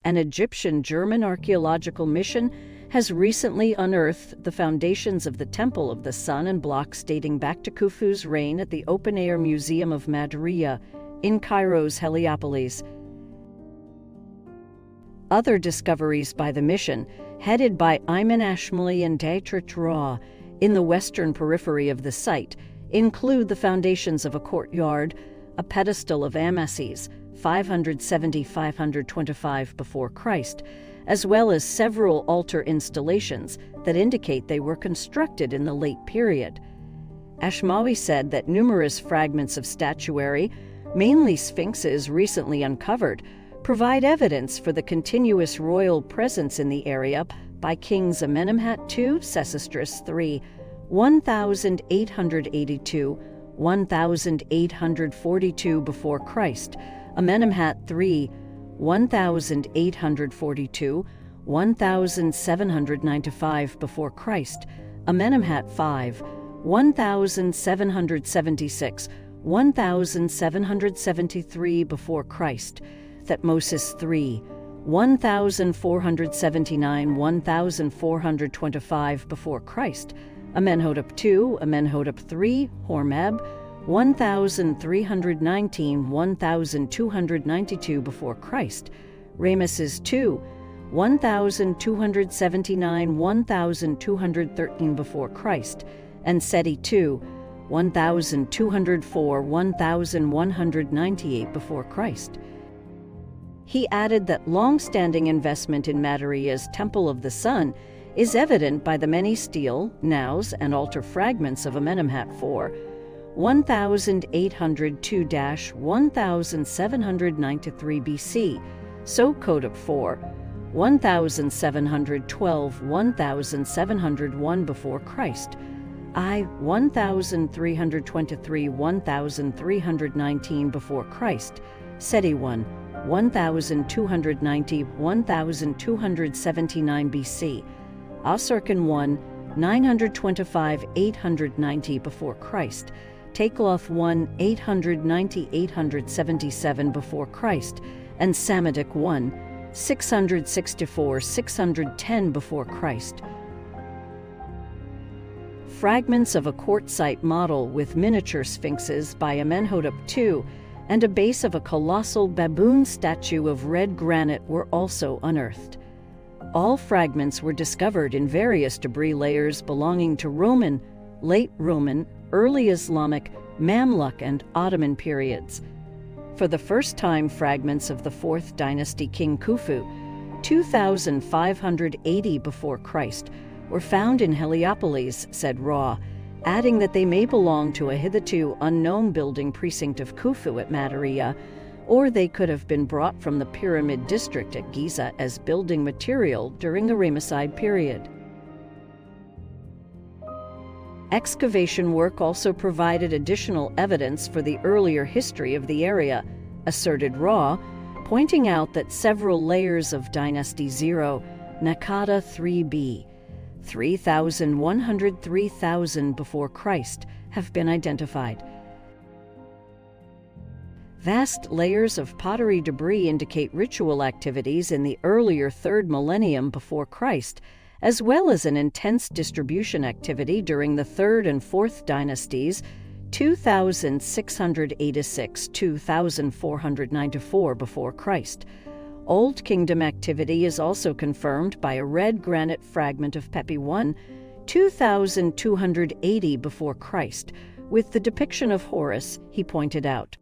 an Egyptian-German archaeological mission has recently unearthed the foundations of the Temple of the Sun and blocks dating back to Khufu's reign at the open-air Museum of Matariya in Cairo's Heliopolis. Other discoveries by the mission, headed by Ayman Ashmawy and Dietrich Raue, in the western periphery of the site, include the foundations of a courtyard, a pedestal of Amasis, 570–525 before Christ, as well as several altar installations that indicate they were constructed in the late period. Ashmawy said that numerous fragments of statuary, mainly sphinxes recently uncovered, provide evidence for the continuous royal presence in the area by Kings Amenemhat II, Sesostris III, 1882–1842 before Christ, Amenemhat III, 1842–1795 before Christ, Amenemhat V, 1776–1773 before Christ, Thutmosis III, 1479–1425 before Christ, Amenhotep II, Amenhotep III, Hormeb, 1319–1292 before Christ, Ramesses II, 1279–1213 before Christ, and Seti II, 1204–1198 before Christ. He added that long-standing investment in Matariya's Temple of the Sun is evident by the many stele, naos, and altar fragments of Amenemhat IV, 1802–1793 BC, Sokotep IV, 1712–1701 before Christ, I 1323–1319 before Christ, Seti I, 1290–1279 BC, Asarkhan I, 925–890 before Christ, Takeloth I, 890–877 before Christ, and Samitic I, 664–610 before Christ. Fragments of a quartzite model with miniature sphinxes by Amenhotep II and a base of a colossal baboon statue of red granite were also unearthed. All fragments were discovered in various debris layers belonging to Roman, late Roman, early Islamic, Mamluk, and Ottoman periods. For the first time, fragments of the 4th dynasty King Khufu, 2580 before Christ, were found in Heliopolis, said Raue, adding that they may belong to a hitherto unknown building precinct of Khufu at Matariya, or they could have been brought from the Pyramid District at Giza as building material during the Ramesside period. Excavation work also provided additional evidence for the earlier history of the area, asserted Raue, pointing out that several layers of Dynasty 0, Nakada 3b, 3100–3000 before Christ, have been identified. Vast layers of pottery debris indicate ritual activities in the earlier 3rd millennium before Christ, as well as an intense distribution activity during the 3rd and 4th dynasties, 2686–2494 before Christ. Old Kingdom activity is also confirmed by a red granite fragment of Pepi I, 2280 before Christ, with the depiction of Horus, he pointed out.